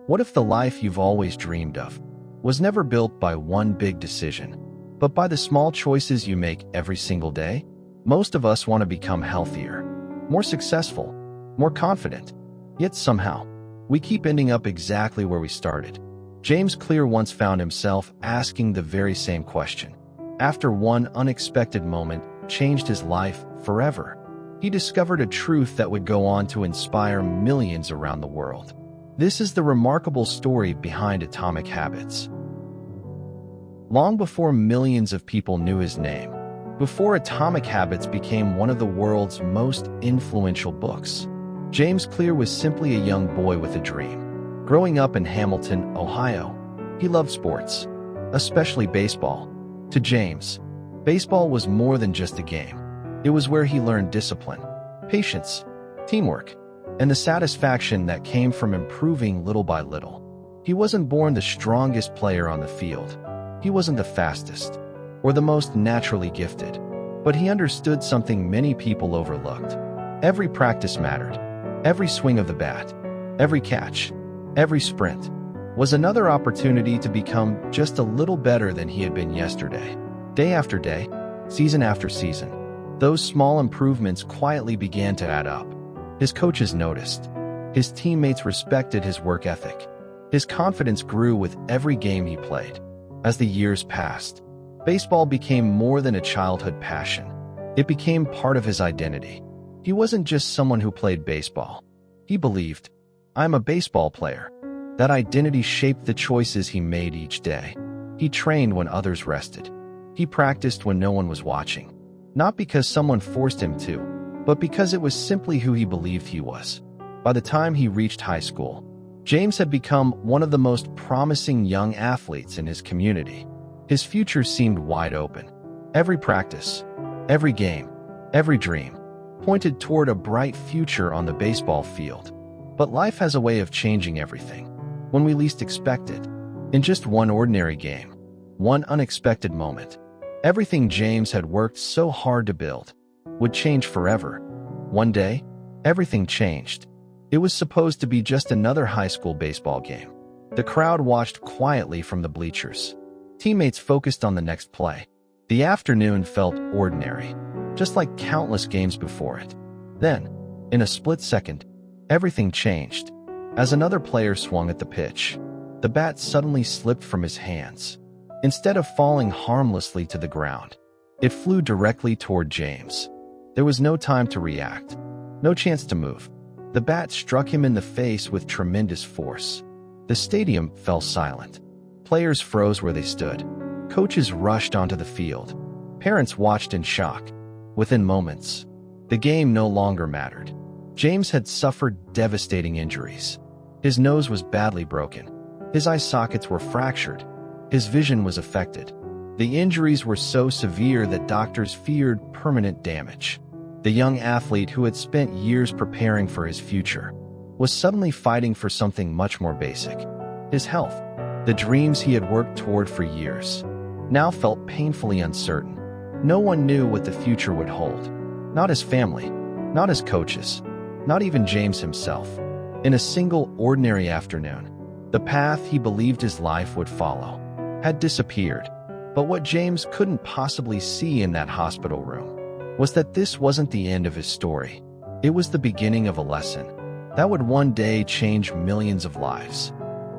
What if the life you've always dreamed of was never built by one big decision, but by the small choices you make every single day? Most of us want to become healthier, more successful, more confident, yet somehow, we keep ending up exactly where we started. James Clear once found himself asking the very same question. After one unexpected moment changed his life forever, he discovered a truth that would go on to inspire millions around the world. This is the remarkable story behind Atomic Habits. Long before millions of people knew his name, before Atomic Habits became one of the world's most influential books, James Clear was simply a young boy with a dream. Growing up in Hamilton, Ohio, he loved sports, especially baseball. To James, baseball was more than just a game. It was where he learned discipline, patience, teamwork, and the satisfaction that came from improving little by little. He wasn't born the strongest player on the field. He wasn't the fastest or the most naturally gifted, but he understood something many people overlooked. Every practice mattered. Every swing of the bat, every catch, every sprint was another opportunity to become just a little better than he had been yesterday. Day after day, season after season, those small improvements quietly began to add up. His coaches noticed. His teammates respected his work ethic. His confidence grew with every game he played. As the years passed, baseball became more than a childhood passion. It became part of his identity. He wasn't just someone who played baseball. He believed, "I'm a baseball player." That identity shaped the choices he made each day. He trained when others rested. He practiced when no one was watching. Not because someone forced him to, but because it was simply who he believed he was. By the time he reached high school, James had become one of the most promising young athletes in his community. His future seemed wide open. Every practice, every game, every dream pointed toward a bright future on the baseball field. But life has a way of changing everything when we least expect it. In just one ordinary game, one unexpected moment, everything James had worked so hard to build would change forever. One day, everything changed. It was supposed to be just another high school baseball game. The crowd watched quietly from the bleachers. Teammates focused on the next play. The afternoon felt ordinary, just like countless games before it. Then, in a split second, everything changed. As another player swung at the pitch, the bat suddenly slipped from his hands. Instead of falling harmlessly to the ground, it flew directly toward James. There was no time to react, no chance to move. The bat struck him in the face with tremendous force. The stadium fell silent. Players froze where they stood. Coaches rushed onto the field. Parents watched in shock. Within moments, the game no longer mattered. James had suffered devastating injuries. His nose was badly broken. His eye sockets were fractured. His vision was affected. The injuries were so severe that doctors feared permanent damage. The young athlete who had spent years preparing for his future was suddenly fighting for something much more basic. His health, the dreams he had worked toward for years, now felt painfully uncertain. No one knew what the future would hold. Not his family, not his coaches, not even James himself. In a single ordinary afternoon, the path he believed his life would follow had disappeared. But what James couldn't possibly see in that hospital room was that this wasn't the end of his story. It was the beginning of a lesson that would one day change millions of lives.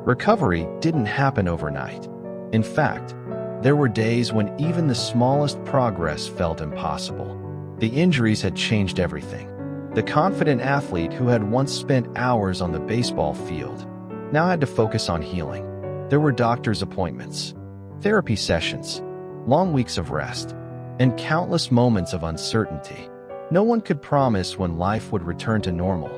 Recovery didn't happen overnight. In fact, there were days when even the smallest progress felt impossible. The injuries had changed everything. The confident athlete who had once spent hours on the baseball field now had to focus on healing. There were doctor's appointments, therapy sessions, long weeks of rest, and countless moments of uncertainty. No one could promise when life would return to normal,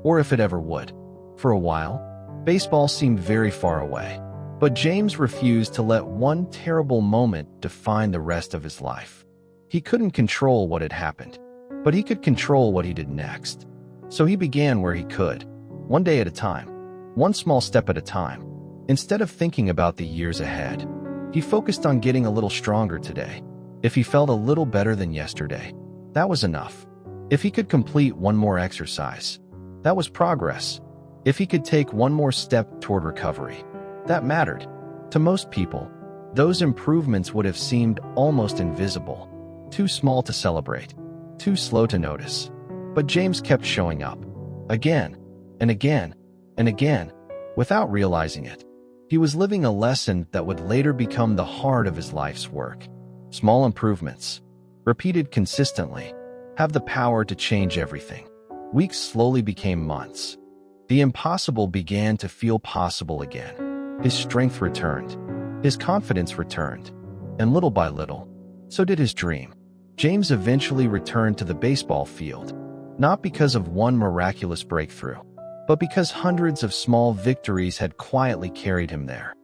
or if it ever would. For a while, baseball seemed very far away, but James refused to let one terrible moment define the rest of his life. He couldn't control what had happened, but he could control what he did next. So he began where he could, one day at a time, one small step at a time. Instead of thinking about the years ahead, he focused on getting a little stronger today. If he felt a little better than yesterday, that was enough. If he could complete one more exercise, that was progress. if he could take one more step toward recovery. That mattered. To most people, those improvements would have seemed almost invisible, too small to celebrate, too slow to notice. But James kept showing up, again and again and again, without realizing it. He was living a lesson that would later become the heart of his life's work. Small improvements, repeated consistently, have the power to change everything. Weeks slowly became months. The impossible began to feel possible again. His strength returned. His confidence returned. And little by little, so did his dream. James eventually returned to the baseball field, not because of one miraculous breakthrough, but because hundreds of small victories had quietly carried him there.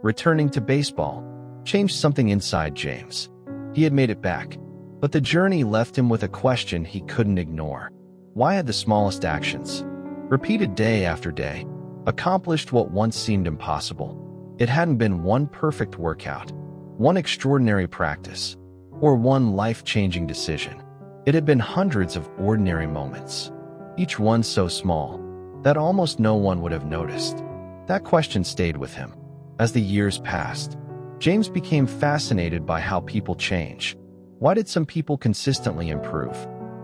Returning to baseball changed something inside James. He had made it back, but the journey left him with a question he couldn't ignore. Why had the smallest actions, repeated day after day, accomplished what once seemed impossible? It hadn't been one perfect workout, one extraordinary practice, or one life-changing decision. It had been hundreds of ordinary moments, each one so small that almost no one would have noticed. That question stayed with him. As the years passed, James became fascinated by how people change. Why did some people consistently improve,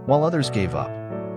while others gave up?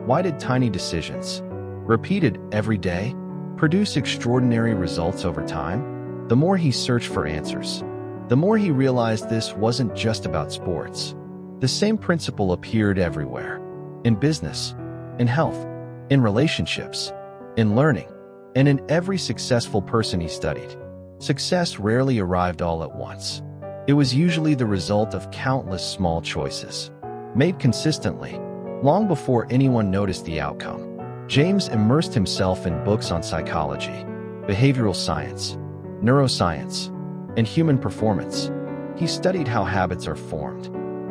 Why did tiny decisions, repeated every day, produce extraordinary results over time? The more he searched for answers, the more he realized this wasn't just about sports. The same principle appeared everywhere: in business, in health, in relationships, in learning, and in every successful person he studied. Success rarely arrived all at once. It was usually the result of countless small choices, made consistently, long before anyone noticed the outcome. James immersed himself in books on psychology, behavioral science, neuroscience, and human performance. He studied how habits are formed,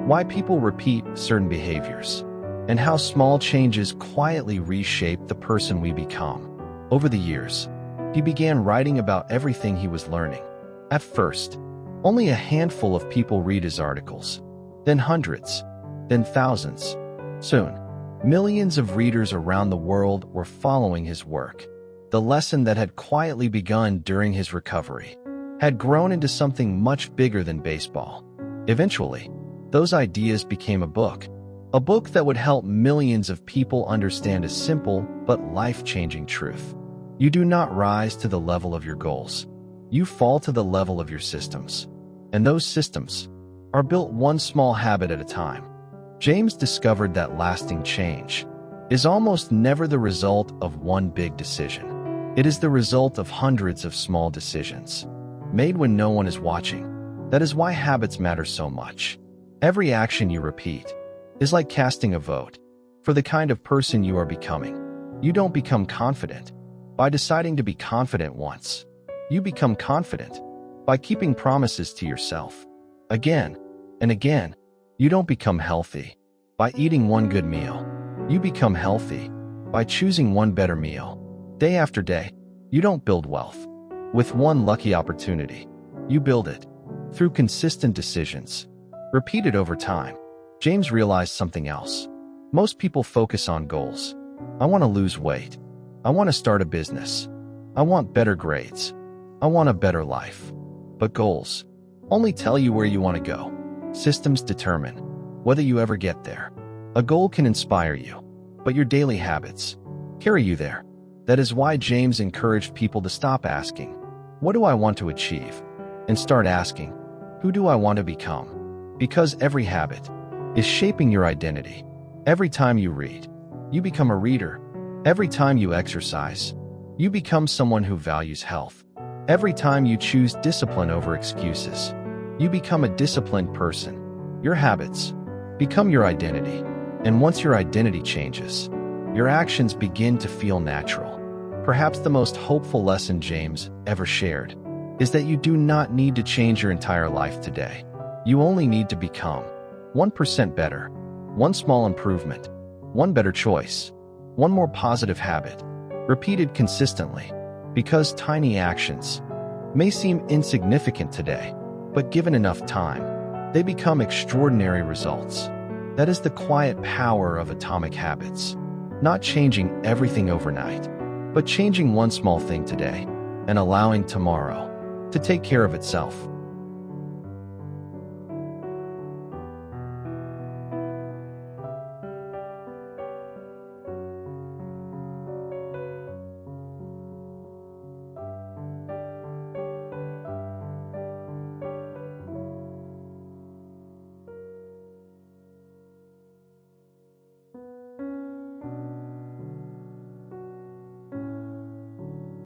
why people repeat certain behaviors, and how small changes quietly reshape the person we become. Over the years, he began writing about everything he was learning. At first, only a handful of people read his articles, then hundreds, then thousands. Soon, millions of readers around the world were following his work. The lesson that had quietly begun during his recovery had grown into something much bigger than baseball. Eventually, those ideas became a book that would help millions of people understand a simple but life-changing truth. You do not rise to the level of your goals. You fall to the level of your systems. And those systems are built one small habit at a time. James discovered that lasting change is almost never the result of one big decision. It is the result of hundreds of small decisions, made when no one is watching. That is why habits matter so much. Every action you repeat is like casting a vote for the kind of person you are becoming. You don't become confident by deciding to be confident once. You become confident by keeping promises to yourself again and again. You don't become healthy by eating one good meal. You become healthy by choosing one better meal day after day. You don't build wealth with one lucky opportunity. You build it through consistent decisions, repeated over time. James realized something else. Most people focus on goals. I want to lose weight. I want to start a business. I want better grades. I want a better life. But goals only tell you where you want to go. Systems determine whether you ever get there. A goal can inspire you, but your daily habits carry you there. That is why James encouraged people to stop asking, "What do I want to achieve?" and start asking, "Who do I want to become?" Because every habit is shaping your identity. Every time you read, you become a reader. Every time you exercise, you become someone who values health. Every time you choose discipline over excuses, you become a disciplined person. Your habits become your identity. And once your identity changes, your actions begin to feel natural. Perhaps the most hopeful lesson James ever shared is that you do not need to change your entire life today. You only need to become 1% better, one small improvement, one better choice, one more positive habit, repeated consistently. Because tiny actions may seem insignificant today, but given enough time, they become extraordinary results. That is the quiet power of atomic habits. Not changing everything overnight, but changing one small thing today and allowing tomorrow to take care of itself.